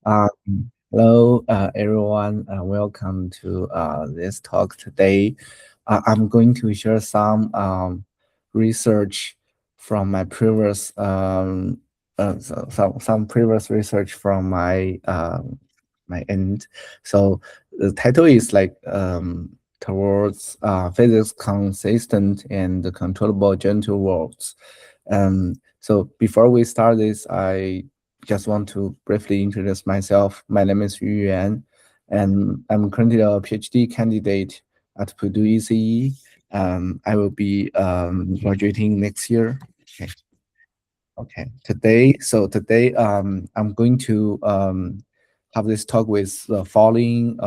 Hello, everyone. Welcome to this talk today. I'm going to share some research from my previous some previous research from my end. So the title is like towards physics consistent and controllable generative worlds. So before we start this, I just want to briefly introduce myself. My name is Yuan, and I'm currently a PhD candidate at Purdue ECE. I will be graduating next year. Okay. Okay. Today, I'm going to have this talk with the following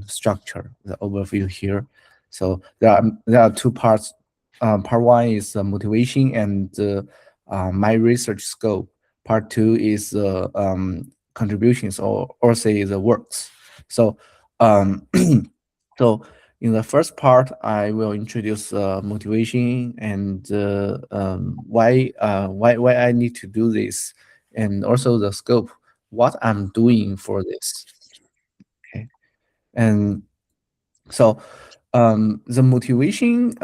structure, the overview here. So there are two parts. Part one is motivation and my research scope. Part two is contributions or say the works. So so in the first part, I will introduce motivation and why I need to do this, and also the scope, what I'm doing for this. Okay, and so the motivation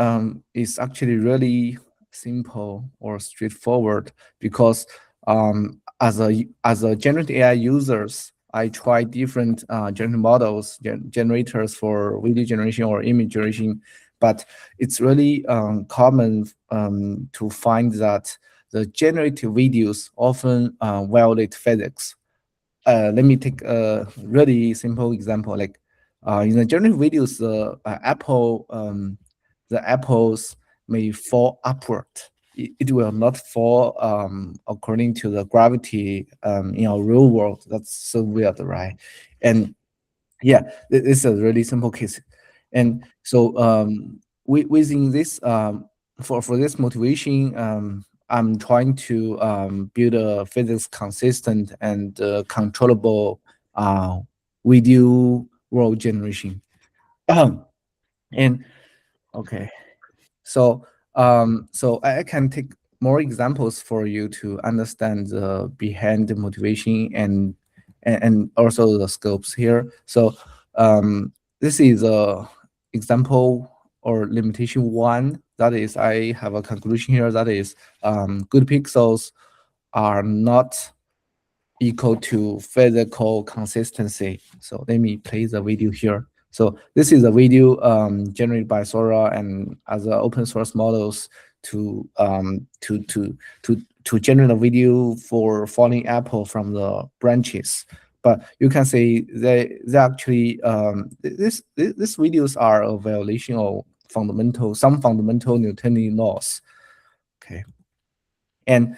is actually really simple or straightforward because as a generative AI users, I try different generative models, generators for video generation or image generation, but it's really common to find that the generative videos often violate physics. Let me take a really simple example. Like in the generative videos, the apples may fall upward. It will not fall according to the gravity in our real world. That's so weird, right? And yeah, this is a really simple case. And so within this, for this motivation, I'm trying to build a physics consistent and controllable video world generation. And okay, so I can take more examples for you to understand the behind the motivation and also the scopes here. So this is a example or limitation one. That is, I have a conclusion here. That is, good pixels are not equal to physical consistency. So let me play the video here. So this is a video generated by Sora and other open source models to generate a video for falling apple from the branches. But you can see they actually this videos are a violation of some fundamental Newtonian laws. Okay, and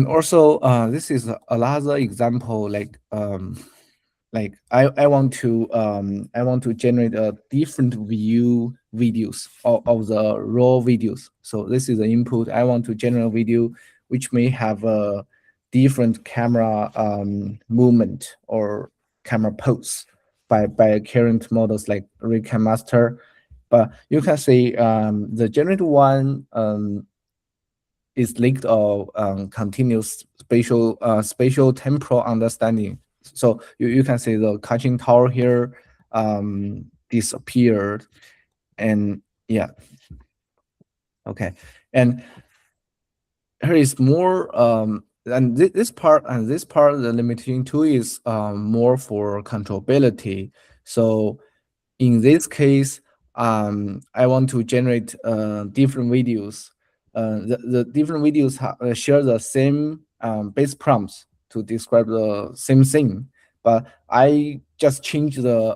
also this is another example, like I want to generate a different view videos of the raw videos. So this is the input. I want to generate a video which may have a different camera movement or camera pose by current models like Recam Master. But you can see the generated one is linked of continuous spatial temporal understanding. So you can see the catching tower here disappeared, and yeah, okay, and here is more and this part the limiting two is more for controllability. So in this case, I want to generate different videos. The different videos share the same base prompts to describe the same thing, but I just change the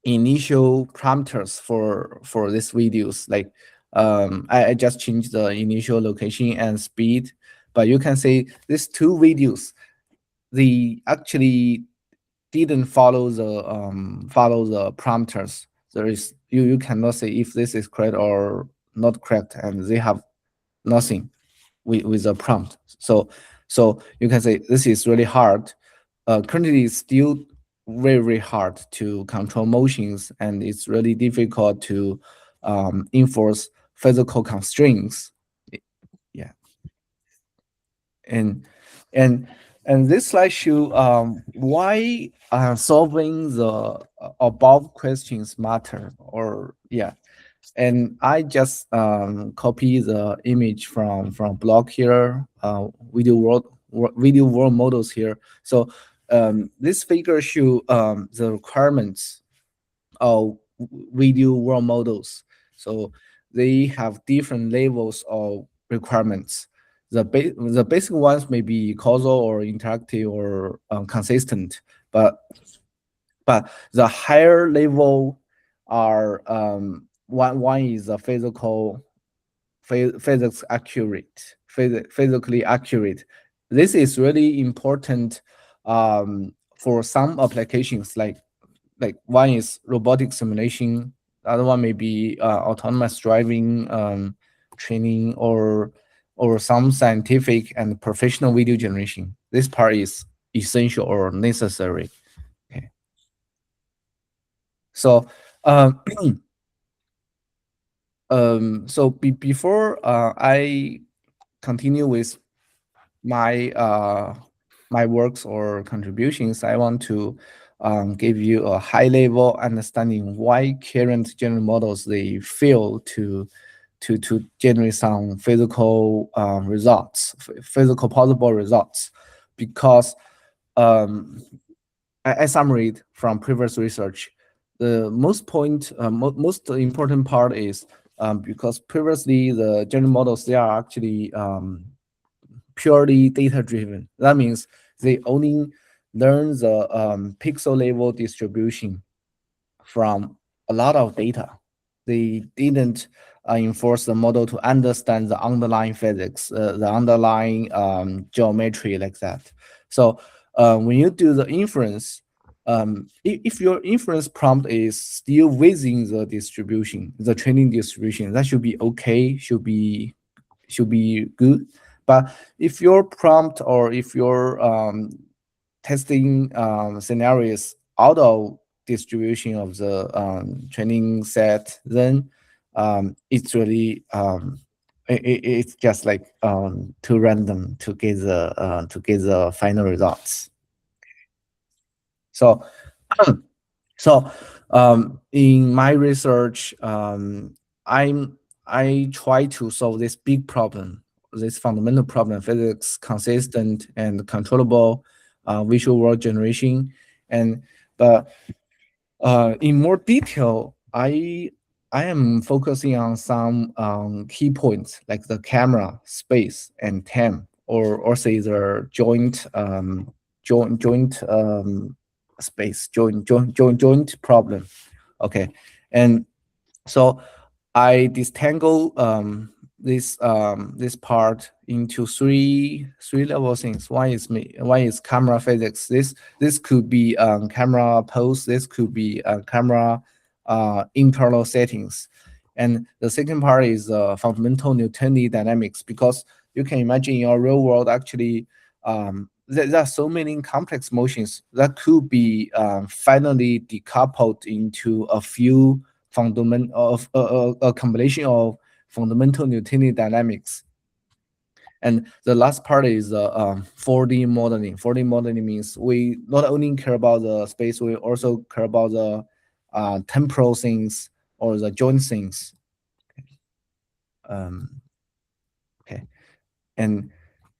initial parameters for these videos. Like I just changed the initial location and speed, but you can see these two videos, they actually didn't follow the parameters. There is you cannot say if this is correct or not correct, and they have nothing with the prompt. So you can say this is really hard. Currently, it's still very hard to control motions, and it's really difficult to enforce physical constraints. Yeah, and And this slide show why solving the above questions matter, or yeah. And I just copy the image from blog here, video world models here. So this figure show the requirements of video world models. So they have different levels of requirements. The basic ones may be causal or interactive or consistent, but the higher level are one is a physics accurate, physically accurate. This is really important for some applications, like one is robotic simulation, the other one may be autonomous driving training, or some scientific and professional video generation. This part is essential or necessary. Okay. So before I continue with my my works or contributions, I want to give you a high level understanding why current general models they fail to generate some physical results, physical possible results, because I summarized from previous research. The most important part is because previously the general models they are actually purely data driven. That means they only learn the pixel level distribution from a lot of data. They didn't enforce the model to understand the underlying physics, the underlying geometry like that. So when you do the inference, if your inference prompt is still within the distribution, the training distribution, that should be okay, should be good. But if your prompt or if your testing scenarios out of distribution of the training set, then it's really it's just like too random to get the final results. So so in my research, I try to solve this big problem, this fundamental problem: physics consistent and controllable visual world generation. And but in more detail, I am focusing on some key points like the camera, space, and time, or say the joint space, joint problem. Okay, and so I disentangle this part into three level things. One is camera physics. This could be camera pose. This could be camera internal settings. And the second part is fundamental Newtonian dynamics, because you can imagine in your real world actually there are so many complex motions that could be finally decoupled into a few fundamental of a combination of fundamental Newtonian dynamics. And the last part is 4D modeling. 4D modeling means we not only care about the space, we also care about the temporal things or the joint things. Okay, and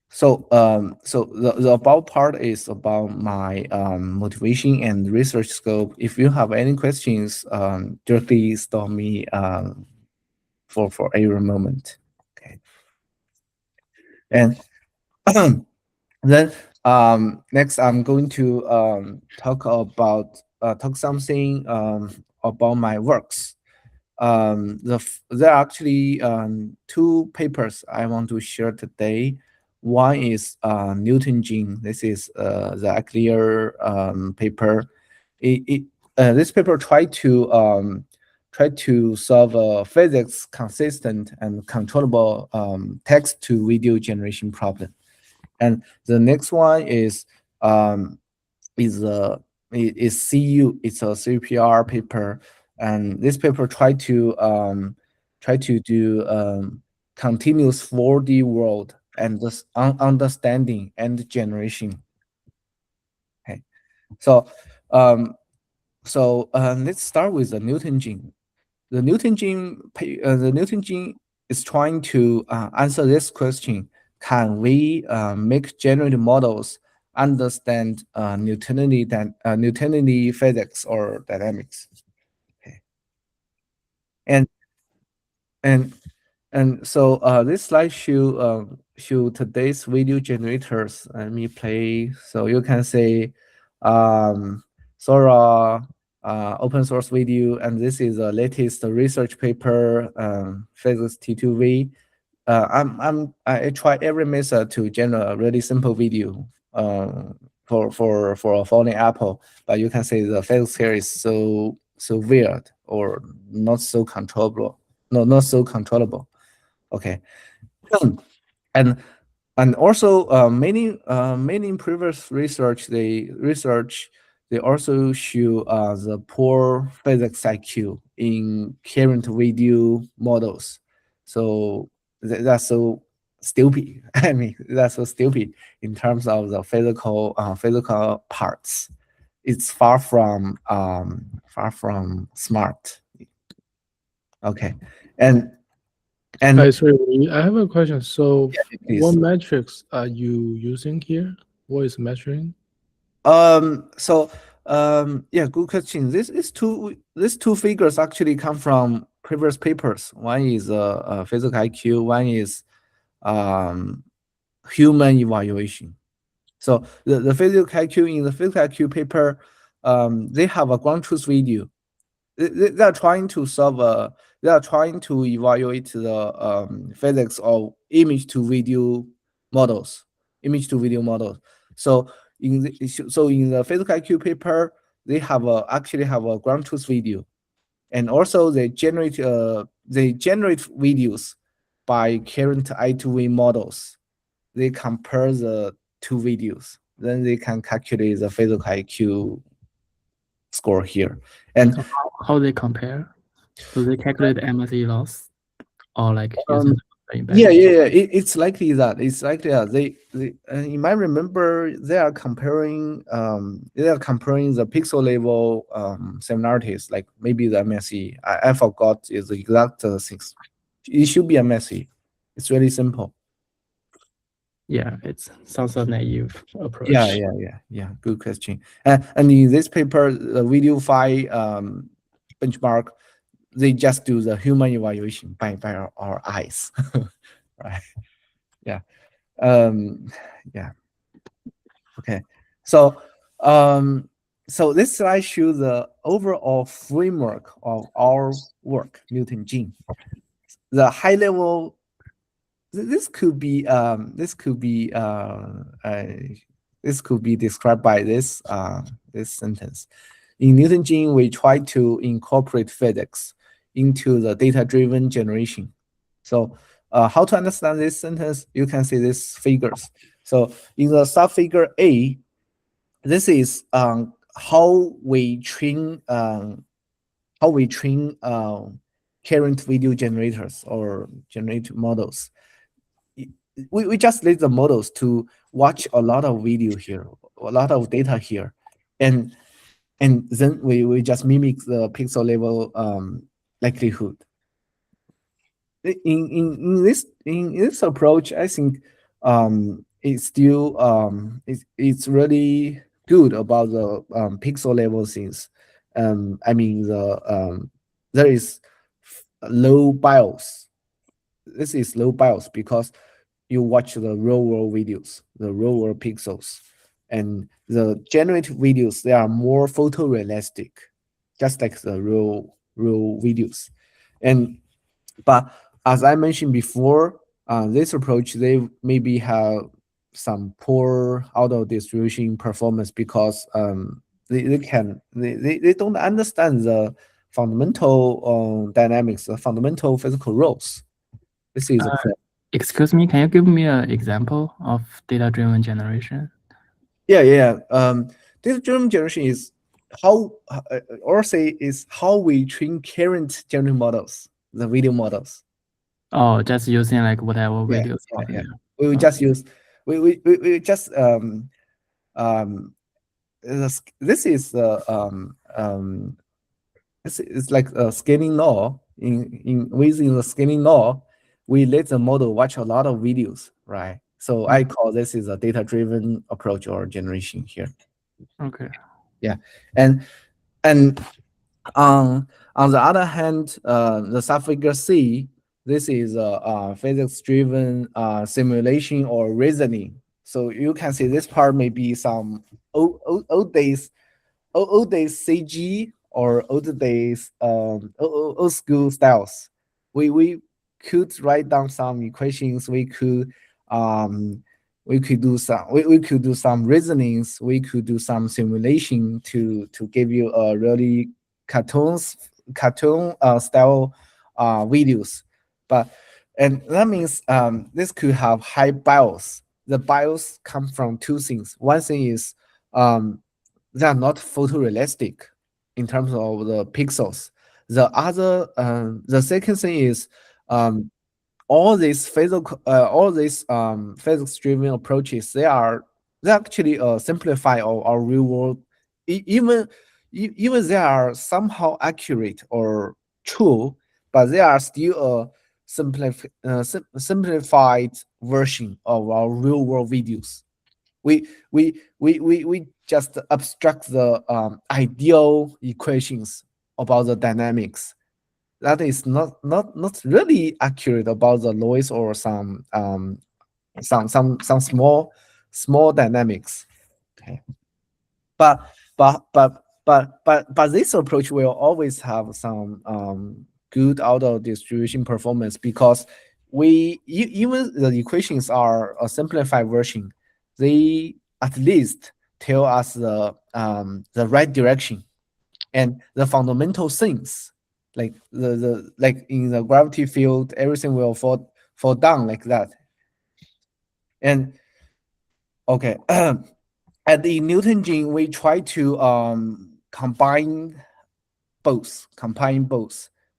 so the about part is about my motivation and research scope. If you have any questions, directly stop me for a moment. Okay, and then next I'm going to talk something about my works. There are actually two papers I want to share today. One is Newton gene. This is the Aclear paper. This paper tried to solve a physics consistent and controllable text to video generation problem. And the next one is CU. It's a CPR paper, and this paper tried to do continuous 4D world and this understanding and generation. So let's start with the Newton gene. The Newton gene is trying to answer this question: can we make generative models understand Newtonian physics or dynamics? Okay. And and so this slide show today's video generators. Let me play so you can see Sora open source video, and this is the latest research paper, physics T2V. I try every method to generate a really simple video for a falling apple, but you can see the physics here is so weird or not so controllable. No, not so controllable. Okay, and also many previous research they also show the poor physics IQ in current video models. So that's so stupid. I mean, that's so stupid in terms of the physical parts. It's far from smart. Okay, and Sorry, I have a question. So, please. what metrics are you using here? What is measuring? Yeah, good question. These two figures actually come from previous papers. One is physical IQ, one is human evaluation. So the physical IQ in the physical IQ paper, they have a ground truth video. They are trying to they are trying to evaluate the physics of image to video models. So in the physical IQ paper, they actually have a ground truth video, and also they generate videos by current I2V models. They compare the two videos, then they can calculate the physical IQ score here. And so how they compare? Do they calculate MSE loss or like using yeah, it's likely that they you might remember they are comparing the pixel level similarities, like maybe the MSE. I forgot is the exact things. It should be MSE. It's really simple. Yeah, it sounds a naive approach. Yeah. Good question. And in this paper, the video file benchmark, they just do the human evaluation by our eyes, right? Yeah. Yeah. Okay. So this slide shows the overall framework of our work, Newton gene. The high level. This could be described by this sentence. In Newton gene, we try to incorporate physics into the data-driven generation. So how to understand this sentence? You can see these figures. So in the sub-figure A, this is how we train current video generators or generate models. We just let the models to watch a lot of video here, a lot of data here, and then we just mimic the pixel level likelihood. In this approach, I think it's still it's really good about the pixel level things. I mean there is low bias. This is low bias because you watch the real world videos, the real world pixels, and the generated videos, they are more photorealistic, just like the real videos. But as I mentioned before, this approach, they maybe have some poor auto distribution performance because they don't understand the fundamental dynamics, the fundamental physical rules. This is a problem. Excuse me, can you give me an example of data-driven generation? Yeah. Data-driven generation is how we train current generative models, the video models. Oh, just using like whatever videos. Yeah. We just use we just this is it's like a scaling law. Within the scaling law, we let the model watch a lot of videos, right? So I call this is a data-driven approach or generation here. Okay. Yeah, and on the other hand, the subfigure C, this is a physics-driven simulation or reasoning. So you can see this part may be some old days CG or old days old school styles. We could write down some equations. We could do some reasonings. We could do some simulation to give you a really cartoon style videos. And that means this could have high BIOS. The BIOS come from two things. One thing is they are not photorealistic in terms of the pixels. The second thing is all these physics-driven approaches, they actually simplify our real world. Even they are somehow accurate or true, but they are still a simplified version of our real world videos. We just abstract the ideal equations about the dynamics. That is not really accurate about the noise or some small dynamics. Okay, but this approach will always have some good auto distribution performance because even the equations are a simplified version. They at least tell us the right direction and the fundamental things, like like in the gravity field, everything will fall down like that. And okay, at the Newton gene, we try to combine both.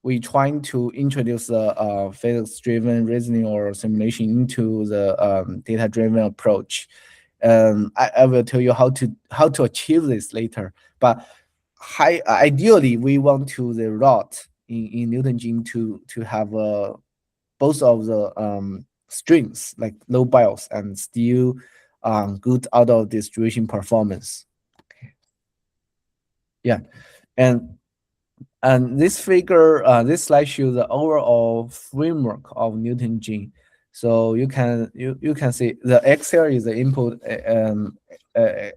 We trying to introduce the physics-driven reasoning or simulation into the data-driven approach. I will tell you how to achieve this later. But ideally, we want to the rod in Newton gene to have both of the strings like low BIOS and still good auto distribution performance. Okay. Yeah, and this figure, this slide shows the overall framework of Newton gene. So you can see the X here is the input, the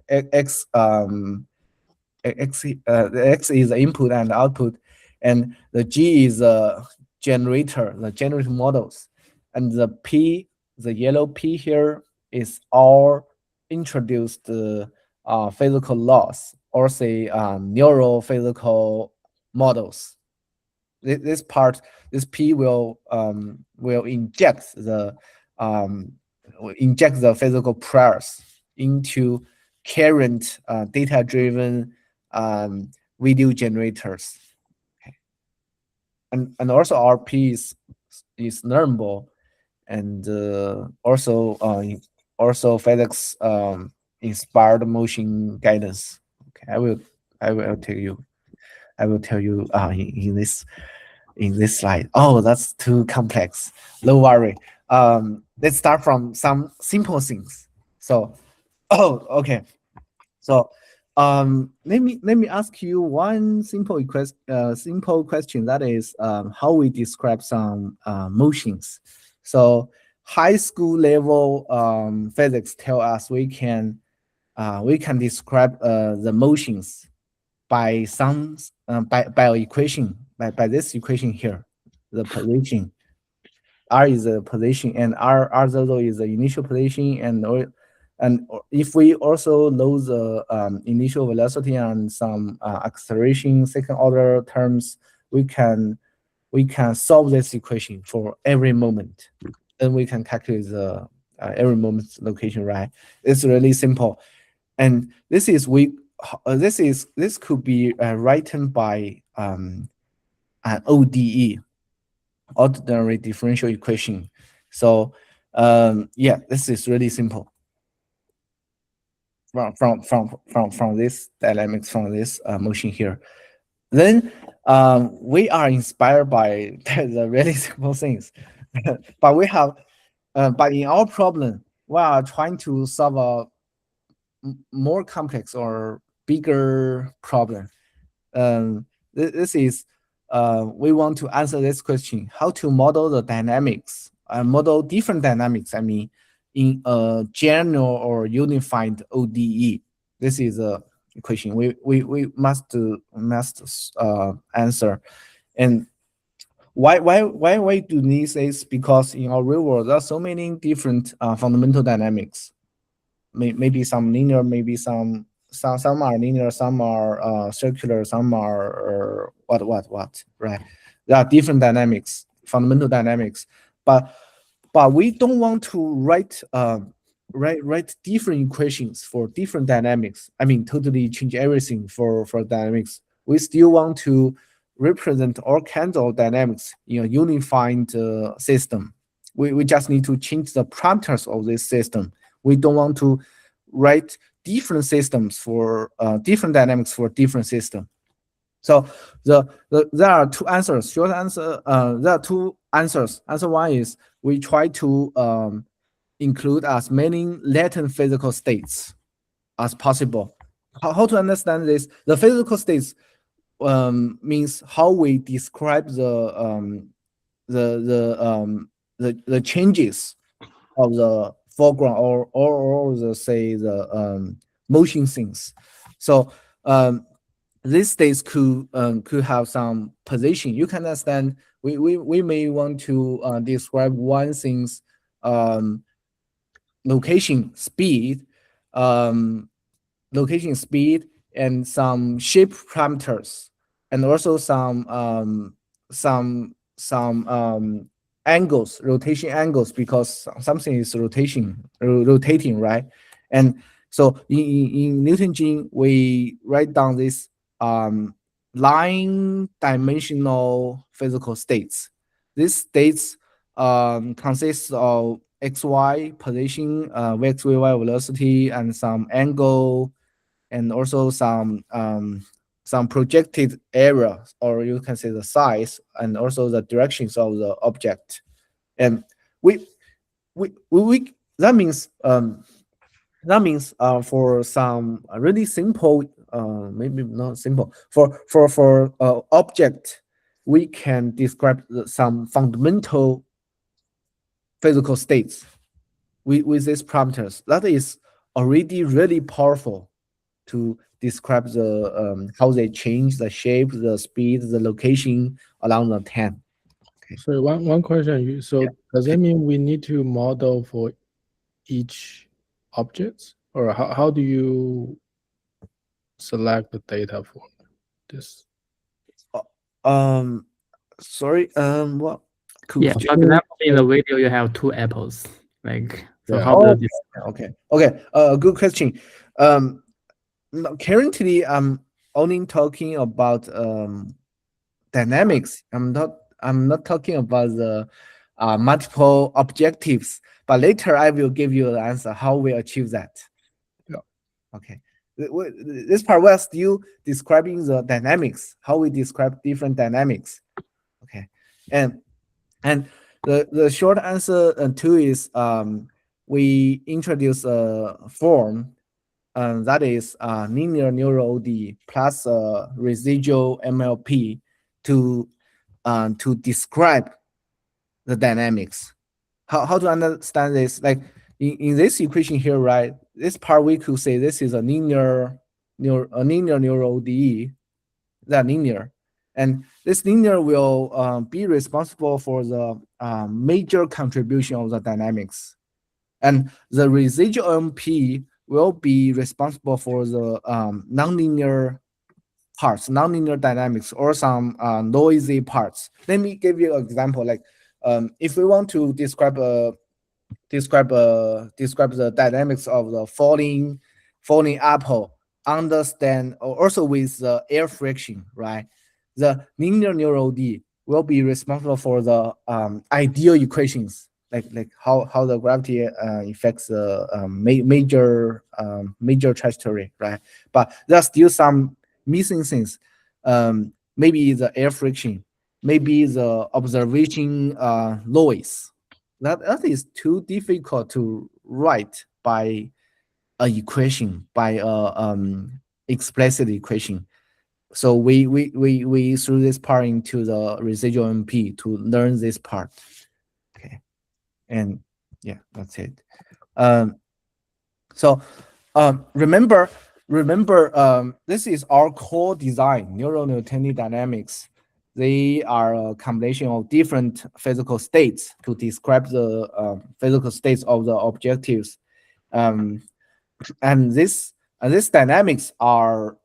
X is the input and output, and the G is the generator, the generative models, and the P, the yellow P here is all introduced physical laws or say neurophysical models. This P will inject the physical priors into current data-driven video generators. Okay. And also our P is learnable, and also physics inspired motion guidance. Okay, I will tell you in this slide. Oh, that's too complex. No worry. Let's start from some simple things. So, okay. So, let me ask you one simple question. That is, how we describe some motions. So, high school level physics tell us we can describe the motions by some by equation, by this equation here, the position. R is the position, and R zero is the initial position, and if we also know the initial velocity and some acceleration second order terms, we can solve this equation for every moment. Then we can calculate the every moment's location, right? It's really simple, and this could be written by an ODE, ordinary differential equation. So yeah, this is really simple. from this dynamics, from this motion here. Then we are inspired by the really simple things, but we have, but in our problem, we are trying to solve a more complex or bigger problem. This is we want to answer this question: how to model the dynamics, model different dynamics. I mean, in a general or unified ODE. This is a question we must answer. And why do these is because in our real world there are so many different fundamental dynamics. Maybe some linear, maybe some are linear, some are circular, some are what, right? There are different dynamics, fundamental dynamics, but we don't want to write different equations for different dynamics. I mean, totally change everything for dynamics. We still want to represent all kinds of dynamics in a unified system. We just need to change the parameters of this system. We don't want to write different systems for different dynamics for different system. So there are two answers. Short answer. There are two answers. Answer one is we try to include as many latent physical states as possible. How to understand this? The physical states means how we describe the changes of the foreground or the say the motion things. So these states could have some position. You can understand. We may want to describe one thing's location, speed, and some shape parameters, and also some angles, rotation angles, because something is rotating, right? And so in Newton gene, we write down this line dimensional physical states. These states consist of xy position, vx, vy velocity, and some angle, and also some projected area, or you can say the size, and also the directions of the object. And that means for some really simple, maybe not simple, for object, we can describe some fundamental physical states with these parameters. That is already really powerful to describe the how they change the shape, the speed, the location along the time. Okay. So one question. Does that mean we need to model for each object, or how do you select the data for this? Sorry. What? Yeah. For example, in the video, you have two apples. Like, so Yeah. how does this? Okay. Good question. Currently, I'm only talking about dynamics. I'm not talking about the multiple objectives. But later, I will give you the answer how we achieve that. Yeah. Okay. This part we're still describing the dynamics, how we describe different dynamics. Okay. And the short answer two is we introduce a form. That is linear neural ODE plus residual MLP to describe the dynamics. How to understand this? Like in this equation here, right? This part we could say this is a linear neural ODE, that linear, and this linear will be responsible for the major contribution of the dynamics, and the residual MP will be responsible for the nonlinear parts, nonlinear dynamics, or some noisy parts. Let me give you an example. Like if we want to describe the dynamics of the falling apple, understand, or also with the air friction, right? The linear neural D will be responsible for the ideal equations like how the gravity affects the major trajectory, right? But there's still some missing things. Maybe the air friction, maybe the observation noise. That is too difficult to write by a equation, by a explicit equation. So we threw this part into the residual MP to learn this part. Okay, and yeah, that's it. So remember, this is our core design, neural Newtonian dynamics. They are a combination of different physical states to describe the physical states of the objectives. And this dynamics are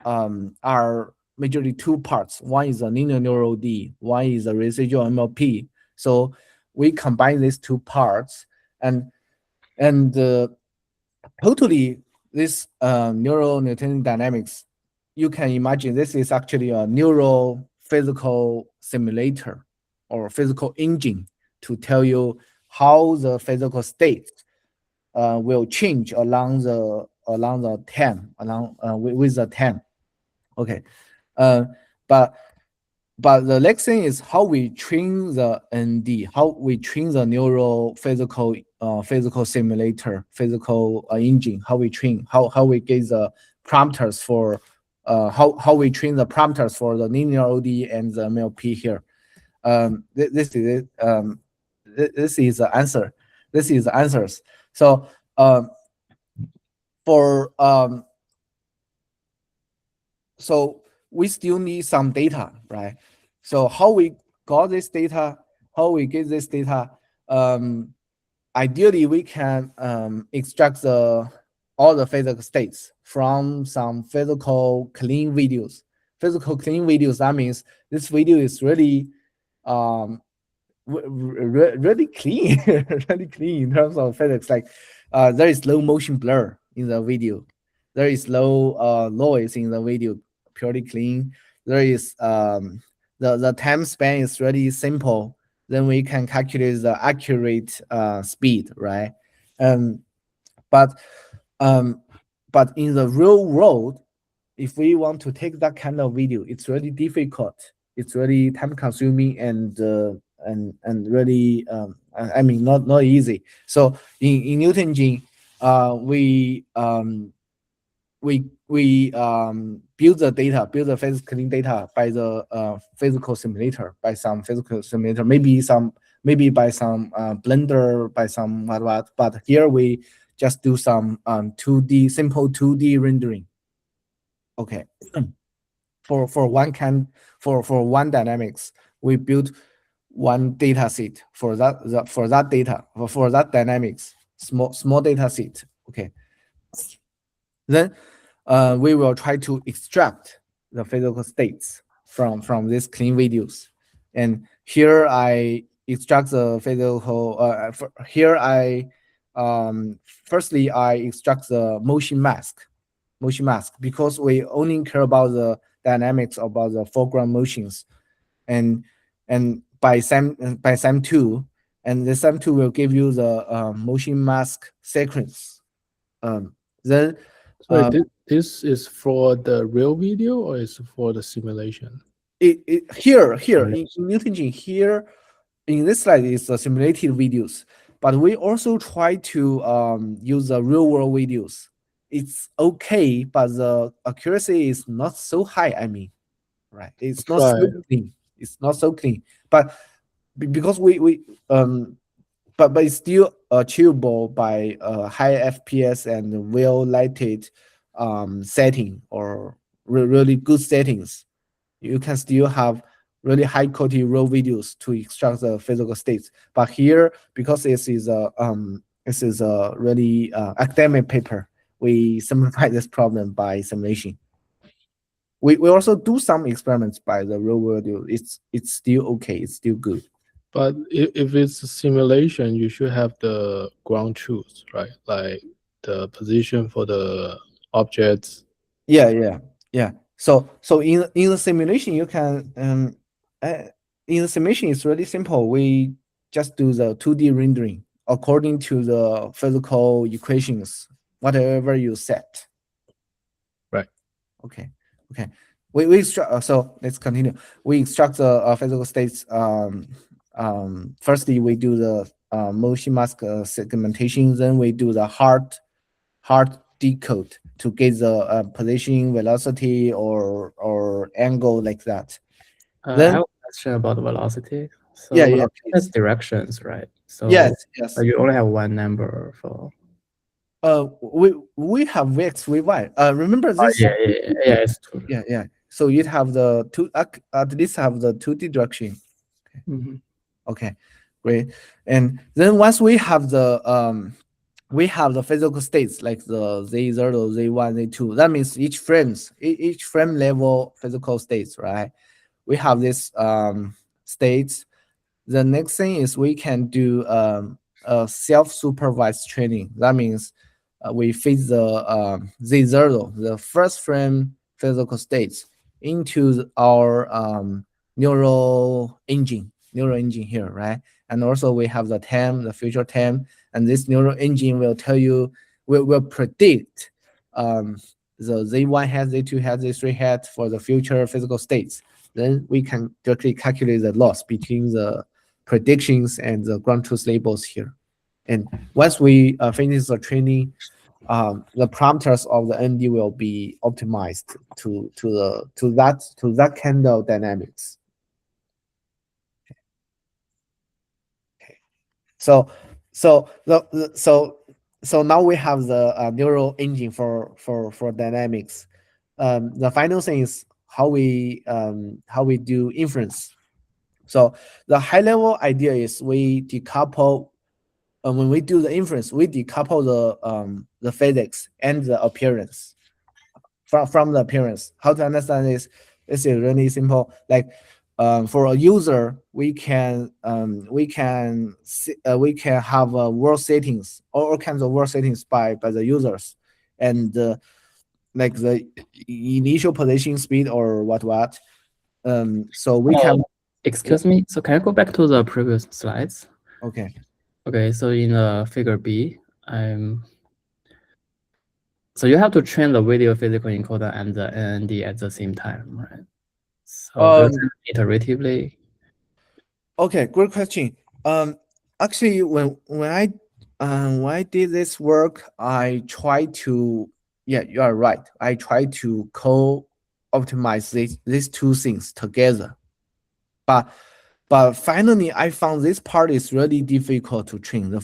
majorly two parts. One is a linear neural D, one is a residual MLP. So we combine these two parts, and totally this neural Newtonian dynamics, you can imagine this is actually a neural physical simulator or physical engine to tell you how the physical state will change along the time, with the time. Okay, but the next thing is how we train the ND, how we train the neural physical simulator, physical engine, how we train, how we get the parameters for how we train the parameters for the linear OD and the MLP here. This is it. This is the answer. This is the answers. So so we still need some data, right? So how we got this data, how we get this data, ideally we can extract all the physical states from some physical clean videos. Physical clean videos, that means this video is really really clean, really clean in terms of physics. Like there is low motion blur in the video, there is low noise in the video, purely clean. There is the time span is really simple. Then we can calculate the accurate speed, right? But in the real world, if we want to take that kind of video, it's really difficult. It's really time consuming and really I mean not easy. So in Newton Gene, we build the data, build the physical clean data by the physical simulator, by some physical simulator, maybe by some Blender, by some what. But here we just do some 2D, simple 2D rendering. Okay, for one dynamics, we built one data set for that data, for that dynamics, small data set. Okay, then we will try to extract the physical states from these clean videos. And here I extract the physical, here I firstly I extract the motion mask, because we only care about the dynamics, about the foreground motions. And by SAM2, and the SAM2 will give you the motion mask sequence. Then this is for the real video or is for the simulation? Here in Newton Gene, here in this slide is the simulated videos, but we also try to use the real world videos. It's okay, but the accuracy is not so high. I mean, right? It's not so clean. It's not so clean, but because but it's still achievable by high FPS and well lighted setting, or really good settings. You can still have really high quality raw videos to extract the physical states. But here, because this is a really academic paper, we simplify this problem by simulation. We also do some experiments by the real world. It's still okay. It's still good. But if it's a simulation, you should have the ground truth, right? Like the position for the objects. Yeah. So in the simulation, you can in the simulation it's really simple. We just do the 2D rendering according to the physical equations, whatever you set. Right. Okay. We so let's continue. We extract the physical states. Firstly, we do the motion mask segmentation. Then we do the hard decode to get the position, velocity, or angle like that. I Then have a question about velocity. So yeah, velocity has please. directions, right? So Yes. you only have one number for. We have Vx, Vy. Remember this? Yeah, it's true. Yeah. So you have the two at least have the 2D direction. Mhm. Okay, great. And then once we have the physical states like the Z0, Z1, Z2. That means each frame level physical states, right? We have this states. The next thing is we can do a self-supervised training. That means we feed the Z0, the first frame physical states, into our neural engine here, right? And also we have the TAM, the future TAM, and this neural engine will tell you, will predict the Z1 hat, Z2 hat, Z3 hat for the future physical states. Then we can directly calculate the loss between the predictions and the ground truth labels here. And once we finish the training, the parameters of the ND will be optimized to that kind of dynamics. Okay. So now we have the neural engine for dynamics. The final thing is how we do inference. So the high level idea is we decouple. When we do the inference, we decouple the physics and the appearance from the appearance. How to understand this? This is really simple. Like for a user, we can have world settings, all kinds of world settings by the users, and like the initial position, speed, or what. So we can. Excuse me. So can I go back to the previous slides? Okay. Okay. So in figure B, so you have to train the video physical encoder and the NND at the same time, right? So iteratively. Okay, great question. Actually, when I did this work, I tried to. Yeah, you are right. I tried to co-optimize these two things together, but finally, I found this part is really difficult to train the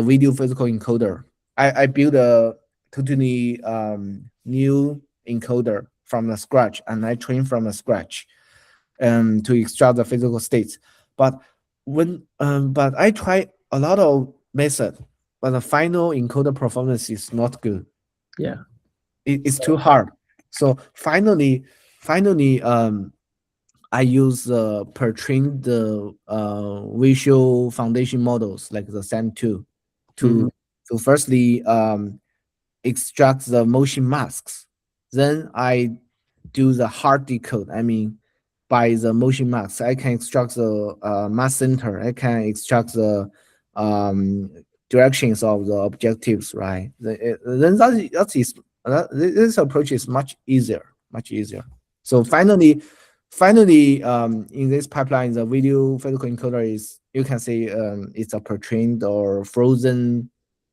video physical encoder. I built a totally new encoder from the scratch, and I trained from the scratch to extract the physical states. But I tried a lot of methods, but the final encoder performance is not good. Yeah, it's too hard. So finally, I use pre-trained the visual foundation models like the SAM2 to firstly extract the motion masks. Then I do the hard decode. I mean, by the motion masks, I can extract the mass center. I can extract the directions of the objectives, right? Then this approach is much easier. So finally, in this pipeline, the video physical encoder is, you can say, it's a pre-trained or frozen.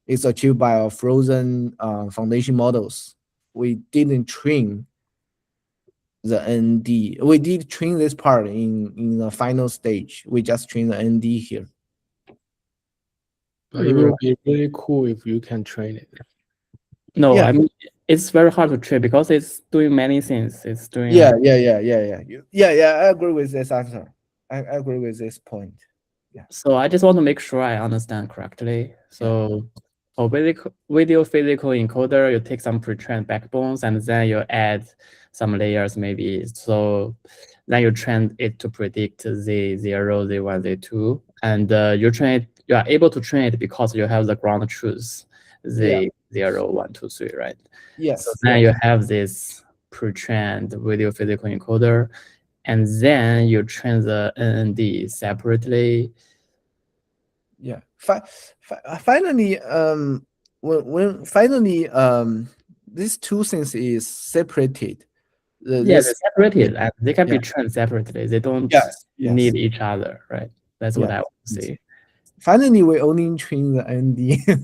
It's achieved by a frozen foundation models. We didn't train the ND. We did train this part in the final stage. We just train the ND here. But it will be really cool if you can train it. No, Yeah. I mean, it's very hard to train because it's doing many things. It's doing. Yeah. I agree with this answer. I agree with this point. Yeah. So I just want to make sure I understand correctly. So for video physical encoder, you take some pre-trained backbones and then you add some layers maybe. So then you train it to predict Z0, Z1, Z2, and you are able to train it because you have the ground truth Z0, 1, 2, 3, right? Yes. So then you have this pre-trained video physical encoder, and then you train the NND separately. Yeah. Finally, when finally these two things is separated. Yeah, they're separated, yeah, and they can yeah. be trained separately. They don't Yes, need each other, right? That's what Yeah. I want to say. Finally, we only train the ND.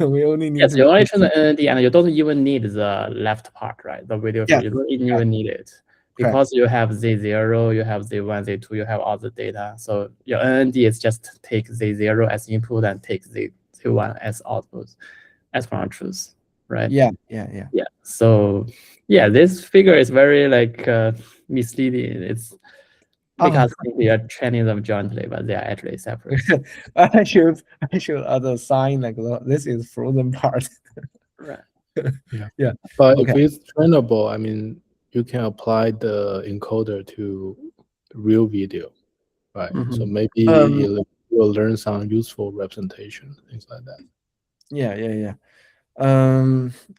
We only need Yes, to you only train the NND, and you don't even need the left part, right? The video Yeah, field, you don't even need it because you have Z0, you have Z1, Z2, you have all the data. So your NND is just take Z0 as input and take Z1 as output, as from truth, right? Yeah. So yeah, this figure is very like misleading. It's because think we are training them jointly, but they are actually separate. I should add a sign like this is frozen part. Right. Yeah. But Okay. if it's trainable, I mean, you can apply the encoder to real video, right? So maybe you'll learn some useful representation, things like that. Yeah.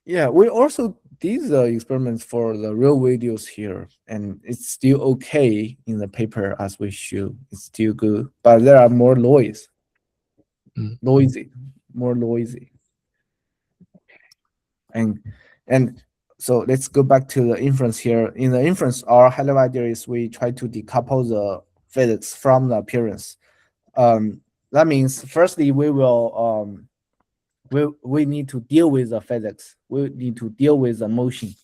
Yeah, we also did the experiments for the real videos here, and it's still okay in the paper as we should. It's still good, but there are more noisy. And so let's go back to the inference here. In the inference, our high-level idea is we try to decouple the physics from the appearance. That means firstly we will we need to deal with the physics. We need to deal with the motion.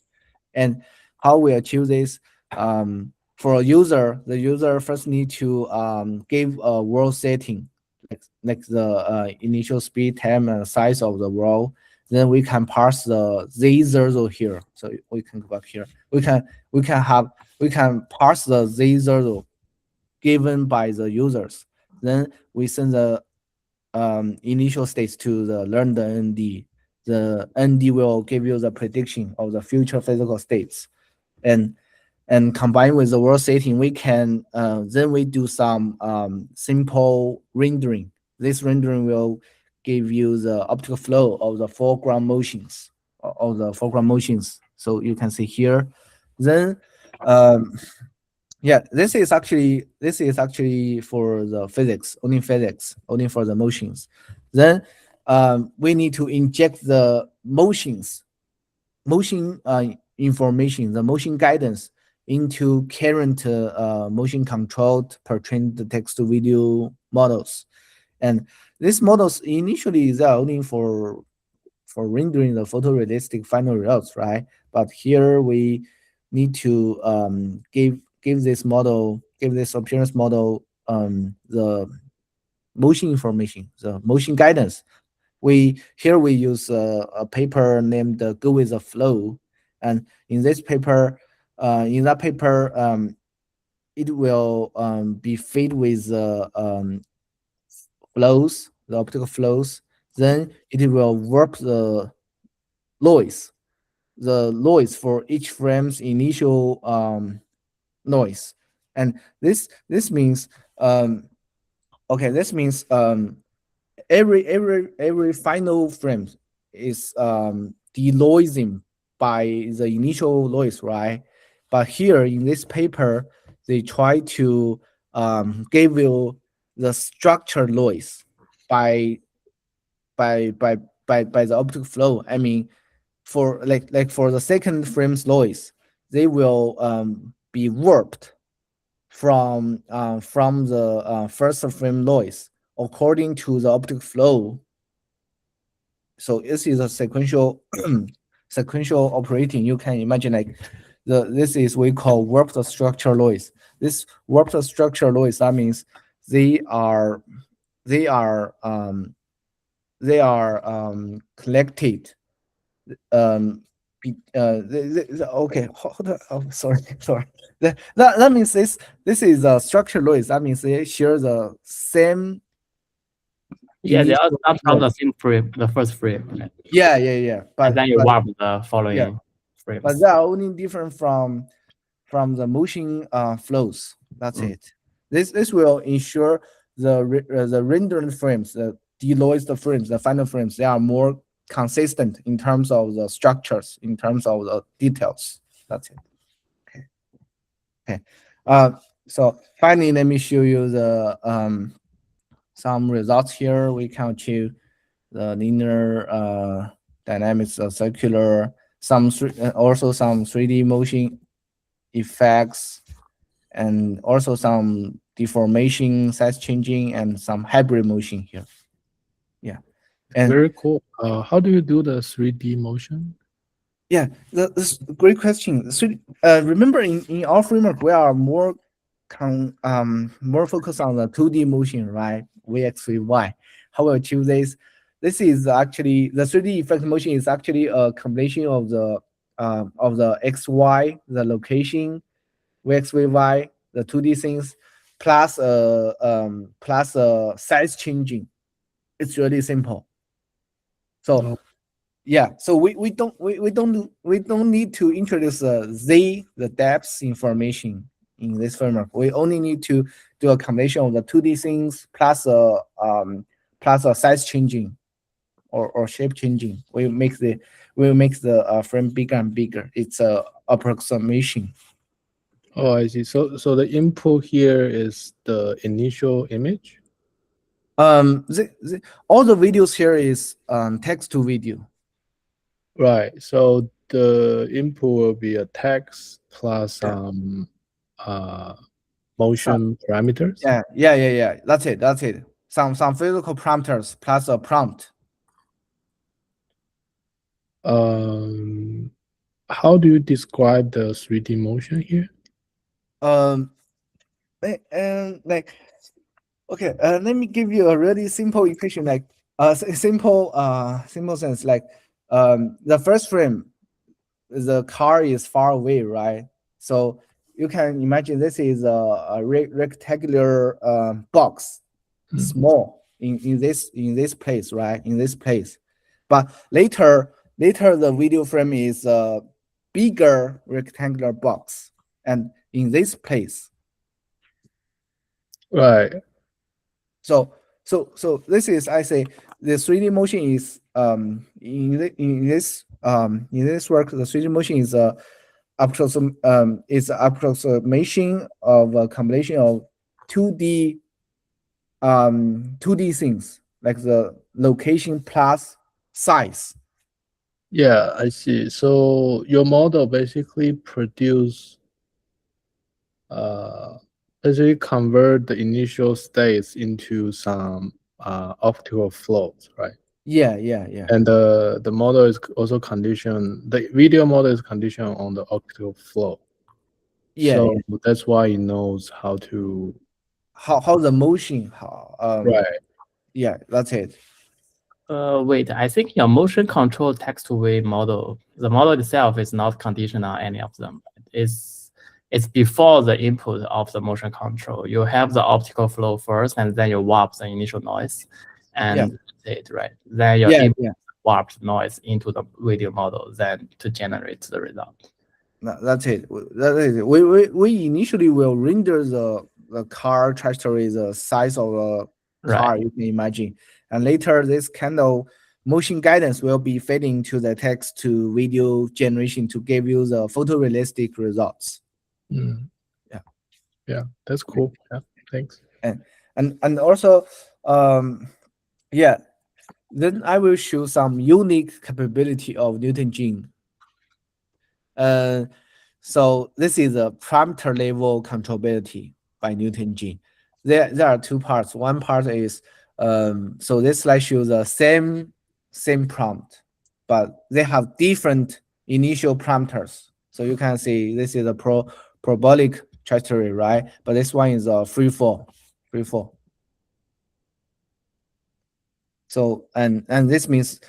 And how we achieve this? For a user, the user first need to give a world setting, like the initial speed, time, and size of the world. Then we can parse the Z0 here. So we can go back here. We can parse the Z0 given by the users. Then we send the initial states to the learn the ND. The ND will give you the prediction of the future physical states, and combined with the world setting, we can then we do some simple rendering. This rendering will give you the optical flow of the foreground motions So you can see here. Then yeah, this is actually for the physics, only for the motions. Then we need to inject the motion information, the motion guidance into current motion controlled pre-trained text to video models. And these models initially they are only for rendering the photorealistic final results, right? But here we need to give this appearance model the motion information, the motion guidance. We use a paper named "Go with the Flow," and in that paper, it will be fed with the flows, the optical flows. Then it will warp the noise for each frame's initial noise, and this means every final frame is denoising by the initial noise, right? But here in this paper, they try to give you the structured noise by the optical flow. I mean, for for the second frame's noise, they will be warped from the first frame noise according to the optic flow. So this is a sequential operating. You can imagine like this is we call warped structure noise. This warped structure noise, that means they are collected okay, hold on. Oh, sorry. That means this is a structure noise. That means they share the same. Yeah, they all initial start from the noise. same frame, the first frame. Right? Yeah. But and then you warp the following frames. But they are only different from the motion flows. That's it. This will ensure the rendering frames, the denoised frames, the final frames, they are more consistent in terms of the structures, in terms of the details. That's it. Okay. So finally, let me show you the some results here. We can achieve the linear dynamics of circular, also some 3D motion effects, and also some deformation, size changing, and some hybrid motion here. Yeah, and very cool. How do you do the 3D motion? yeah, that's a great question. So, remember in our framework, we are more focused on the 2D motion, right? V, X, V, Y. How we achieve this? This is actually the 3D effect motion is actually a combination of the X, Y, the location, V, X, V, Y, the 2D things, plus size changing. It's really simple. So. Oh. Yeah, so we don't need to introduce the depth information in this framework. We only need to do a combination of the 2D things plus a size changing or shape changing. We make the frame bigger and bigger. It's a approximation. Oh, I see. So the input here is the initial image. All the videos here is text to video. Right. So the input will be a text plus motion parameters. Yeah. That's it. Some physical parameters plus a prompt. How do you describe the 3D motion here? Okay, let me give you a really simple equation, like simple sense, like the first frame, the car is far away, right? So you can imagine this is a rectangular box, small in this place, right? In this place, but later the video frame is a bigger rectangular box, and in this place. Right. So this is, I say, the 3D motion is in this work, the 3D motion is approximation of a combination of 2D things, like the location plus size. Yeah, I see. So your model basically basically convert the initial states into some optical flows, right? Yeah. And the model is also conditioned. The video model is conditioned on the optical flow. So that's why it knows how the motion, right. Yeah, that's it. Wait, I think your motion control text-to-way model, the model itself is not conditioned on any of them. It's before the input of the motion control. You have the optical flow first, and then you warp the initial noise, and it right. Then you input warped noise into the video model, then to generate the result. That's it. We initially will render the car trajectory, the size of the car, you can imagine, and later this kind of motion guidance will be fed to the text to video generation to give you the photorealistic results. Yeah, that's cool. Yeah, thanks. And also, then I will show some unique capability of Newton gene. So this is a parameter level controllability by Newton gene. There are two parts. One part is so this slide shows the same prompt, but they have different initial parameters. So you can see this is a parabolic trajectory, right? But this one is a free fall. So and this means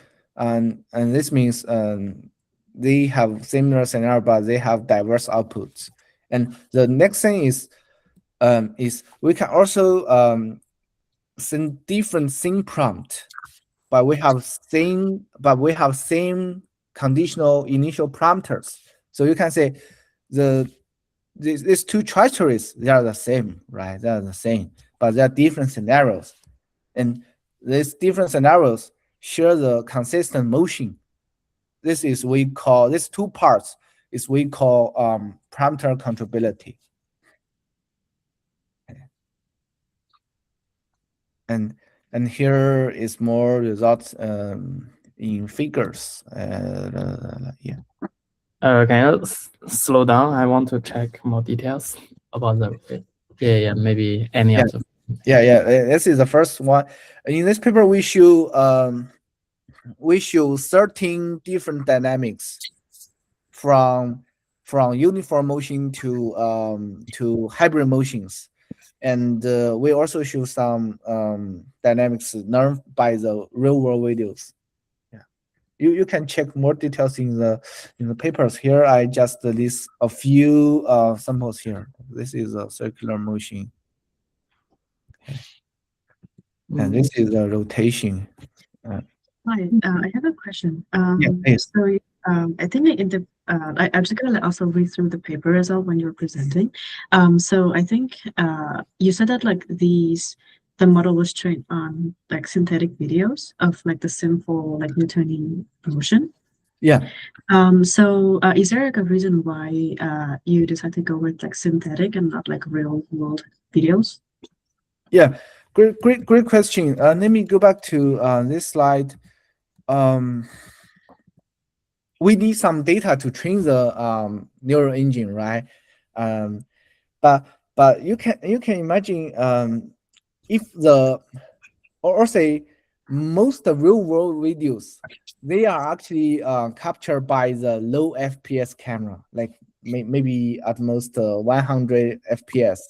they have similar scenario, but they have diverse outputs. And the next thing is we can also send different same prompt, but we have same conditional initial parameters. So you can say these two trajectories, they are the same, right? They are the same, but they are different scenarios, and these different scenarios share the consistent motion. This is these two parts is we call parameter controllability. and here is more results in figures. Yeah. Can you slow down? I want to check more details about the. Yeah, maybe any Yeah. other. Yeah. This is the first one. In this paper, we show 13 different dynamics from uniform motion to hybrid motions, and we also show some dynamics learned by the real world videos. Yeah, you can check more details in the papers. Here I just list a few samples here. This is a circular motion. Okay. And this is a rotation. Hi, I have a question. Yeah, please. So I think in the I'm just gonna also read through the paper as well when you're presenting. So I think you said that like the model was trained on like synthetic videos of like the simple like Newtonian motion. Yeah. So is there like a reason why you decided to go with like synthetic and not like real world videos? Yeah, great question. Let me go back to this slide. We need some data to train the neural engine, right? But you can imagine if or say most real world videos, they are actually captured by the low FPS camera, like maybe at most 100 FPS.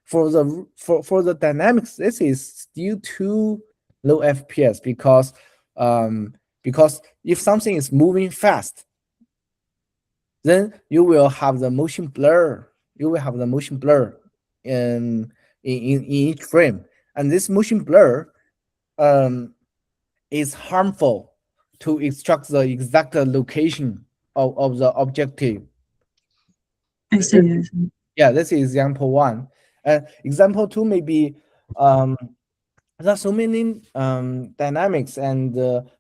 For the dynamics, this is still too low FPS because if something is moving fast, then you will have the motion blur. You will have the motion blur in each frame, and this motion blur is harmful to extract the exact location of the objective. I see. Yeah, this is example one. Example two may be there are so many dynamics, and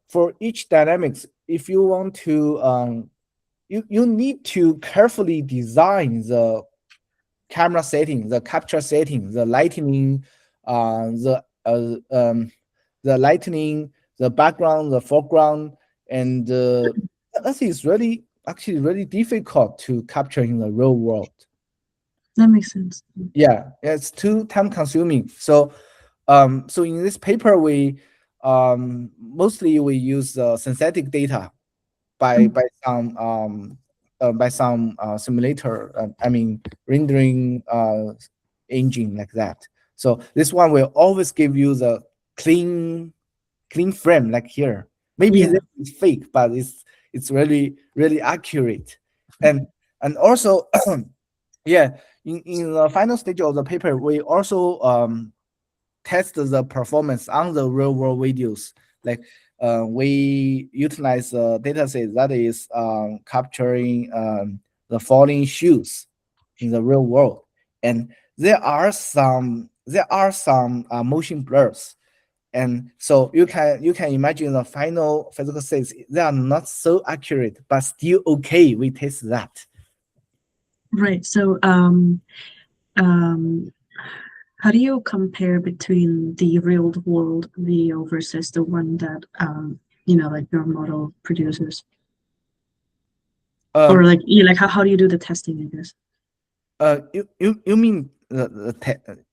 for each dynamics, if you want to you need to carefully design the camera setting, the capture setting, the lightning, the lightning, the background, the foreground, and that is actually really difficult to capture in the real world. That makes sense. Yeah, it's too time consuming. So in this paper, we mostly we use synthetic data by some simulator. I mean rendering engine like that. So this one will always give you the clean frame like here. Maybe it's fake, but it's really accurate, and also yeah. In the final stage of the paper, we also test the performance on the real world videos. Like we utilize a data set that is capturing the falling shoes in the real world, and there are some motion blurs, and so you can imagine the final physical states. They are not so accurate, but still okay. We test that. Right. So, how do you compare between the real world video versus the one that like your model produces? Or like how do you do the testing, I guess? You mean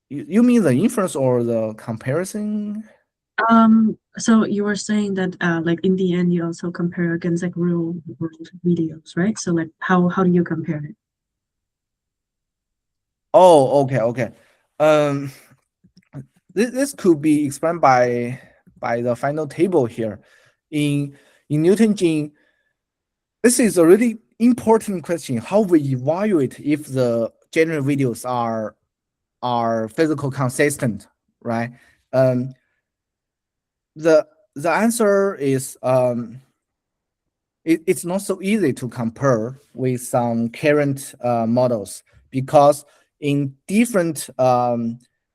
you mean the inference or the comparison? So you were saying that like in the end you also compare against like real world videos, right? So like how do you compare it? Oh, okay. This could be explained by the final table here. In Newton gene, this is a really important question. How we evaluate if the general videos are physical consistent, right? The answer is it's not so easy to compare with some current models, because in different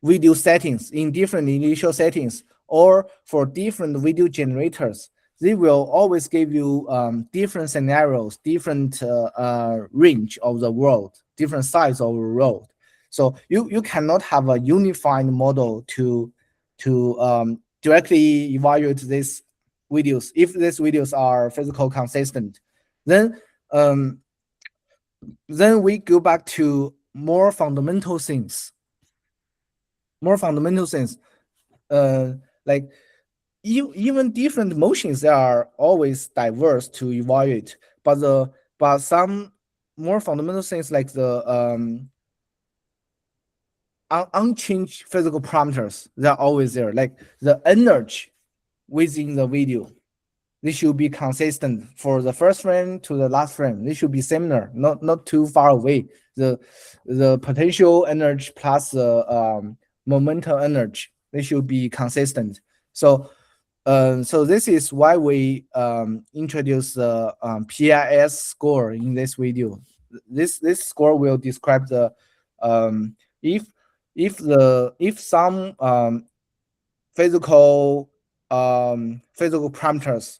video settings, in different initial settings, or for different video generators, they will always give you different scenarios, different range of the world, different size of the world. So you cannot have a unified model to to directly evaluate these videos. If these videos are physical consistent, then we go back to more fundamental things. Like even different motions, they are always diverse to evaluate, but some more fundamental things like the unchanged physical parameters, they're always there. Like the energy within the video, they should be consistent for the first frame to the last frame. They should be similar, not too far away. The potential energy plus the momentum energy, they should be consistent. So this is why we introduce the PIS score in this video. This score will describe the if some physical parameters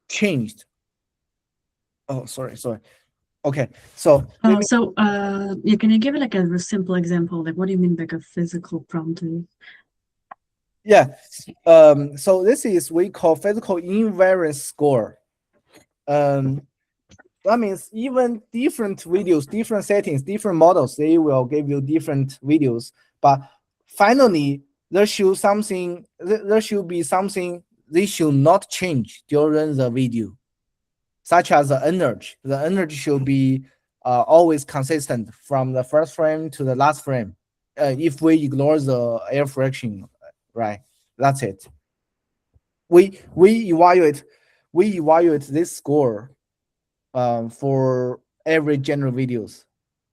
changed. Oh, sorry. Okay, so yeah, can you give it like a simple example? Like, what do you mean by a physical parameter? yeah, so this is we call physical invariance score. That means even different videos, different settings, different models, they will give you different videos. But finally, there should be something they should not change during the video, such as the energy. The energy should be always consistent from the first frame to the last frame. If we ignore the air friction, right? That's it. We evaluate this score for every general videos.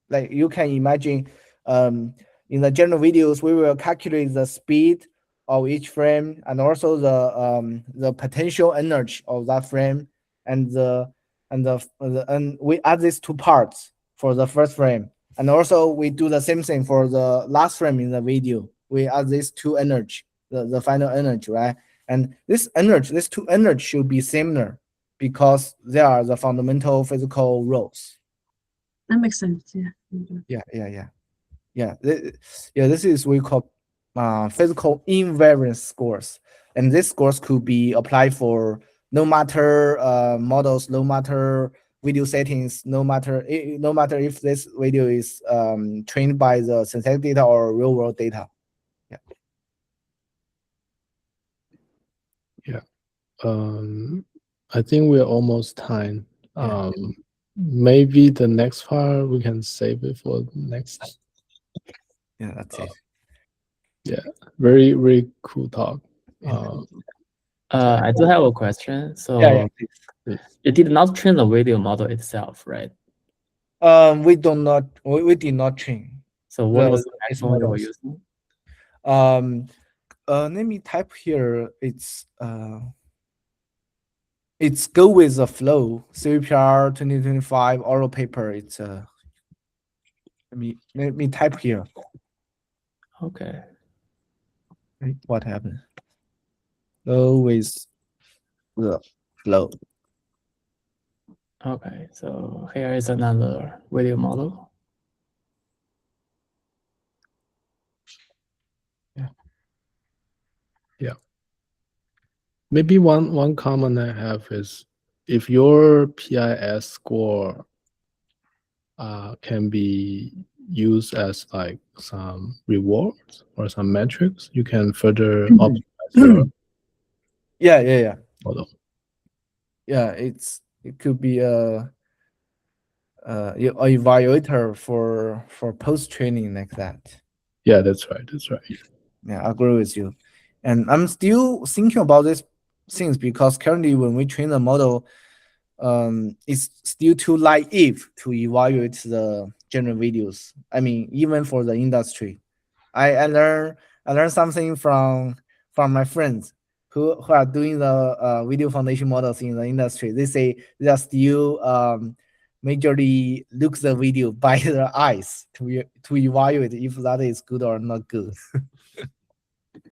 Like you can imagine, in the general videos, we will calculate the speed of each frame and also the potential energy of that frame, and we add these two parts for the first frame, and also we do the same thing for the last frame in the video. We add these two energy, the final energy, right? And this two energy should be similar, because they are the fundamental physical rules. That makes sense. Yeah. This is we call physical invariance scores, and these scores could be applied for no matter models, no matter video settings, no matter if this video is trained by the synthetic data or real world data. I think we're almost time. Maybe the next part we can save it for next. Yeah, that's it. Yeah, very, very cool talk. I do have a question. So you did not train the video model itself, right? We did not train. So what was the backbone you were using? Let me type here. It's go with the flow. CVPR 2025 oral paper. It's let me type here. Okay. What happened? Go with the flow. Okay, so here is another video model. Yeah. Maybe one comment I have is, if your PIS score can be used as like some rewards or some metrics, you can further optimize your model. Yeah, it could be a evaluator for post training like that. Yeah, that's right. Yeah, I agree with you. And I'm still thinking about these things, because currently when we train the model, it's still too naive to evaluate the general videos. I mean, even for the industry, I learned something from my friends who are doing the video foundation models in the industry. They say they are still majorly look the video by their eyes to evaluate if that is good or not good.